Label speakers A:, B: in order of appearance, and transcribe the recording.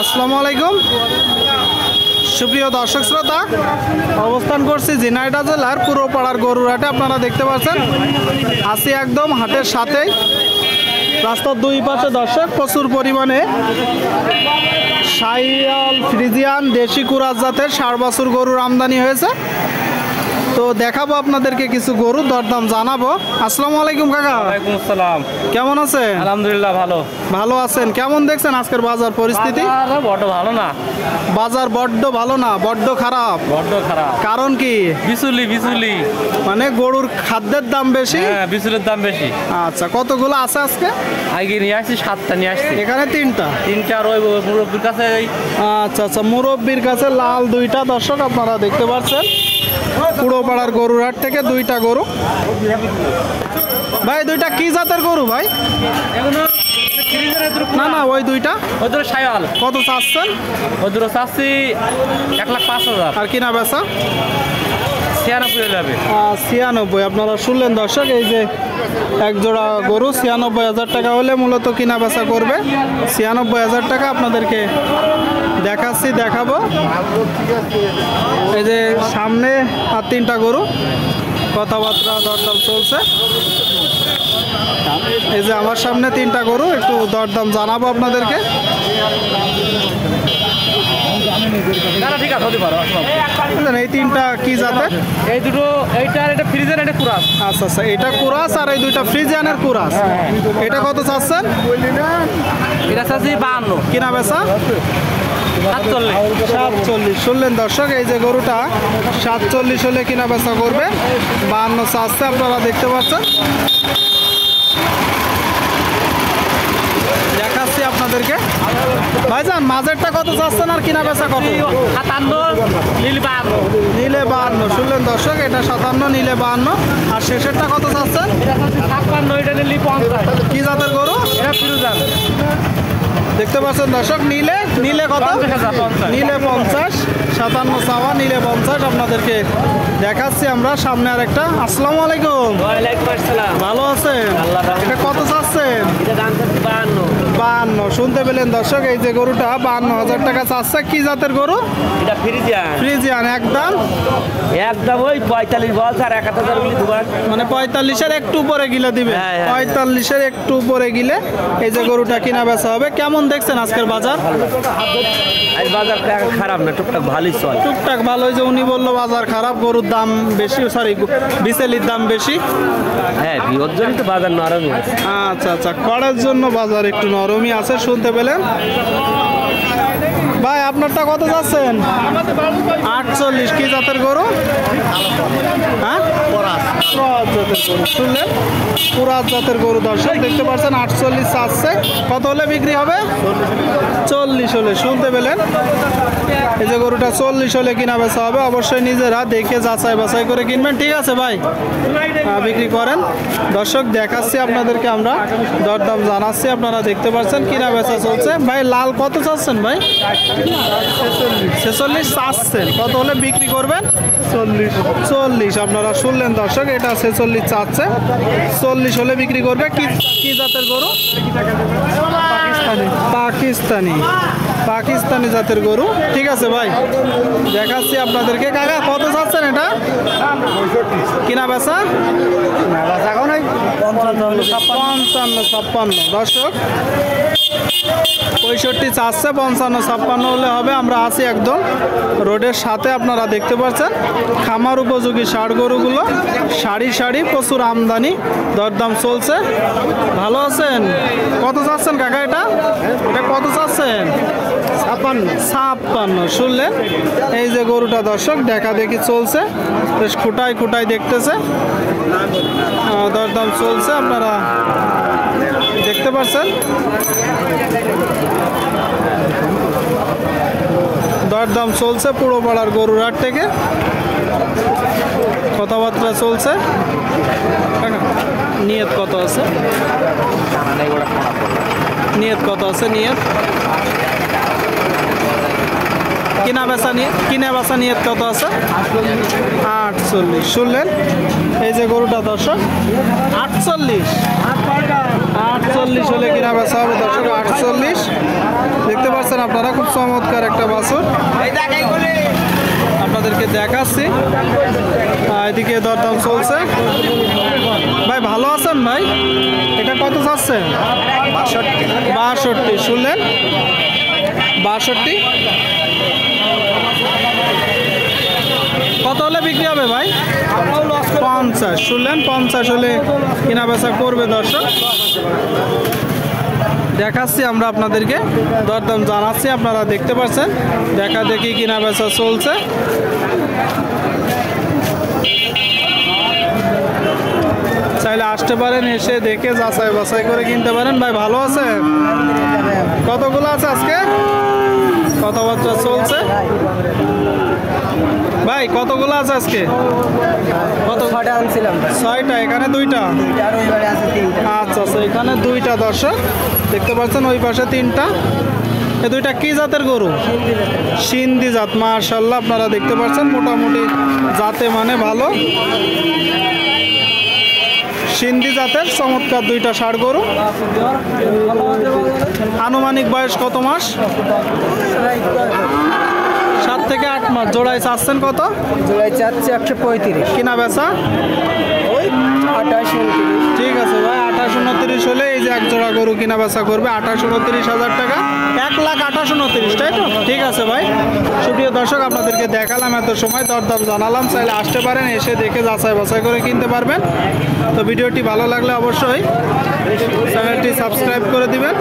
A: আসসালামু আলাইকুম সুপ্রিয় দর্শক শ্রোতা, অবস্থান করছি ঝিনাইদহ জেলার পুরোপাড়ার গরুর হাটে। আপনারা দেখতে পাচ্ছেন আছি একদম হাটের সাথেই। রাস্তার দুই পাশে দর্শক প্রচুর পরিমাণে শাহিওয়াল, ফ্রিজিয়ান, দেশি কুরাস জাতের 60 বছর গরুর আমদানি হয়েছে। তো দেখাবো আপনাদেরকে কিছু গরু, দরদাম জানাবো। আসসালামু আলাইকুম কাকা।
B: ওয়ালাইকুম আসসালাম।
A: কেমন আছেন?
B: আলহামদুলিল্লাহ ভালো।
A: ভালো আছেন? কেমন দেখছেন আজকের বাজার পরিস্থিতি?
B: বড় ভালো না,
A: বাজার বড্ড ভালো না, বড্ড খারাপ।
B: বড্ড খারাপ।
A: কারণ কি?
B: বিচুলি
A: মানে গরুর খাদ্যের দাম বেশি।
B: হ্যাঁ, বিচুলের দাম বেশি।
A: আচ্ছা, কতগুলো আছে আজকে?
B: আগে নিয়ে আসছি 7টা নিয়ে আসছি।
A: এখানে তিনটা
B: আর ওই মুরব্বির কাছে
A: আচ্ছা, মুরব্বির কাছে লাল দুইটা। দর্শক আপনারা দেখতে পাচ্ছেন পুরোপাড়ার গরুর হাট থেকে দুইটা গরু। ভাই দুইটা কি জাতের গরু ভাই? না ওই দুইটা
B: ওদের শাহিওয়াল।
A: কত চাচ্ছেন?
B: ওদের চাচ্ছি 1,05,000।
A: আর কিনা বেচা
B: 96 যাবে।
A: 96 আপনারা শুনলেন দর্শক। এই যে এক জোড়া গরু 96,000 টাকা হলে মূলত কিনা বেচা করবে। 96,000 টাকা আপনাদেরকে দেখাবো। এই যে সামনে আর তিনটা গরু, কথাবার্তা দরদাম চলছে। এই যে আমার সামনে তিনটা গরু, একটু দরদাম জানাবো আপনাদেরকে।
B: ঠিক আছে, হতে পারো।
A: এই তিনটা কি জাতের?
B: এই দুটো, এইটা আর এটা ফ্রিজিয়ান, এটা কুরাস।
A: আচ্ছা, এটা কুরাস আর এই দুইটা ফ্রিজিয়ানের কুরাস। এটা কত চাচ্ছেন?
B: এটা চাচ্ছি 52।
A: কিনা বেচা 47। শুনলেন দর্শক, এই যে গরুটা 47 হলে কিনা বেচা করবে। 52 চাচ্ছে, আপনারা দেখতে পাচ্ছেন। দেখাচ্ছি আপনাদেরকে। ভাইজান মাঝেরটা কত চাচ্ছেন আর কিনা বেচা কত?
B: 57,
A: নিলে 52। শুনলেন দর্শক, এটা 57, নিলে 52। আর শেষেরটা কত চাচ্ছেন?
B: 56, এটা নিলে 50।
A: কি জাতের গরু?
B: এটা ফিরোজান।
A: দেখতে পাচ্ছেন দর্শক, নিলে কত? নিলে 50। 57 চাওয়া, নিলে 50। আপনাদেরকে দেখাচ্ছি আমরা সামনে আর একটা। আসসালামু আলাইকুম।
B: ওয়ালাইকুম আসসালাম।
A: ভালো আছেন? এটা কত চাচ্ছেন?
B: এটা দাম চাচ্ছি 52।
A: শুনতে পেলেন দর্শক, এই যে গরুটা 52,000 টাকা চাচ্ছে। কি জাতের গরু?
B: এটা
A: ফ্রিজিয়ান। একদম
B: ওই 45 বলছে আর 1,000 গুলি দুবার।
A: মানে 45-এর একটু উপরে গিলে দিবে। 45-এর একটু উপরে গিলে এই যে গরুটা কিনা বেচা হবে। কেমন দেখছেন আজকের বাজার?
B: আজ বাজার খারাপ না, টুকটাক ভালোই চলে।
A: টুকটাক ভালোই। যে উনি বললো বাজার খারাপ, গরুর দাম বেশি, বিচেলির দাম বেশি।
B: হ্যাঁ, ওর জন্য তো বাজার নরমই আছে।
A: আচ্ছা, কড়ের জন্য বাজার একটু নরমই আছে। শুনতে পেলেন ভাই, আপনারটা কত যাচ্ছেন? 48। কি জাতের গরু? হ্যাঁ, কুরাস জাতের গরু। শুনলেন, কুরাস জাতের গরু। দর্শক দেখতে পাচ্ছেন 48 চাচ্ছে। কত হলে বিক্রি হবে? 40 হলে। শুনতে পেলেন, এই যে গরুটা 40 হলে কিনা বেচা হবে। অবশ্যই নিজেরা দেখে যাচাই বাছাই করে কিনবেন। ঠিক আছে ভাই, বিক্রি করেন। দর্শক দেখাচ্ছি আপনাদেরকে, আমরা দরদাম জানাচ্ছি। আপনারা দেখতে পাচ্ছেন কিনা বেচা চলছে। ভাই লাল কত চাচ্ছেন ভাই? 46 চাচ্ছেন। কত হলে বিক্রি করবেন? 40। আপনারা শুনলেন দর্শক, এটা 46 চাচ্ছে। 40 হলে বিক্রি করবে। কি জাতের গরু? পাকিস্তানি জাতের গরু। ঠিক আছে ভাই, দেখাচ্ছি আপনাদেরকে। কাকা কত চাচ্ছেন এটা? কিনা বেচা 55-56। দর্শক 65 চাচ্ছে, 55-56 হলে হবে। আমরা আছি একদম রোডের সাথে। আপনারা দেখতে পাচ্ছেন খামার উপযোগী ষাঁড় গরুগুলো সারি প্রচুর আমদানি, দরদাম চলছে। ভালো আছেন? কত চাচ্ছেন কাকা এটা কত চাচ্ছেন? 56। শুনলেন, এই যে গরুটা দর্শক দেখি চলছে, বেশ খুঁটাই দেখতেছে, দরদাম চলছে। আপনারা দেখতে পাচ্ছেন দরদাম চলছে পুরোপাড়ার গরুর হাট থেকে। কথাবার্তা চলছে। নিয়ত কত আছে? নিয়ত কিনা বেচা নিয়ত কত আছে? 48। শুনলেন, এই যে গরুটা দর্শক 48। 48 হলে কিনা বেচা হবে দর্শক। 48 দেখতে পাচ্ছেন আপনারা, খুব চমৎকার একটা বাছুর আপনাদেরকে দেখাচ্ছি। এদিকে দরদাম চলছে। ভাই ভালো আছেন ভাই? এটা কত চাচ্ছেন? 62। শুনলেন 62। কত হলে বিক্রি হবে ভাই? 50। শুনলেন 50 হলে কেনা বেচা করবে দর্শক। দেখাচ্ছি আমরা আপনাদেরকে, দরদাম জানাচ্ছি, আপনারা দেখতে পাচ্ছেন। দেখা দেখি কিনা বেচা চলছে। চাইলে আসতে পারেন, এসে দেখে যাচাই বাছাই করে কিনতে পারেন। ভাই ভালো আছে? কতগুলো আছে আজকে? কথাবার্তা চলছে। ভাই কতগুলো আছে আজকে? কত?
C: 6টা আনছিলাম।
A: 6টা, এখানে 2টা। আচ্ছা আচ্ছা, এখানে 2টা দর্শক দেখতে পাচ্ছেন, ওই পাশে 3টা। এই 2টা কি জাতের গরু? সিন্ধি জাত। মাশাআল্লাহ, আপনারা দেখতে পাচ্ছেন মোটামুটি জাতে মানে ভালো। সিন্ধি জাতের চমৎকার 2টা ষাঁড় গরু। আনুমানিক বয়স কত মাস? 7 থেকে 8 মাস। জোড়ায় চাচ্ছেন কত?
C: জোড়ায় চাচ্ছে 135।
A: কিনা বেচা?
C: ওই 28, 29।
A: ঠিক আছে ভাই, 28, 29 হলে এই যে এক জোড়া গরু কিনা বেচা করবে 28, 29 হাজার টাকা। 1,28,29, 29, তাই তো? ঠিক আছে ভাই। সুপ্রিয় দর্শক, আপনাদেরকে দেখালাম, এত সময় দরদাম জানালাম। চাইলে আসতে পারেন, এসে দেখে যাচাই বাছাই করে কিনতে পারবেন। তো ভিডিওটি ভালো লাগলে অবশ্যই চ্যানেলটি সাবস্ক্রাইব করে দিবেন।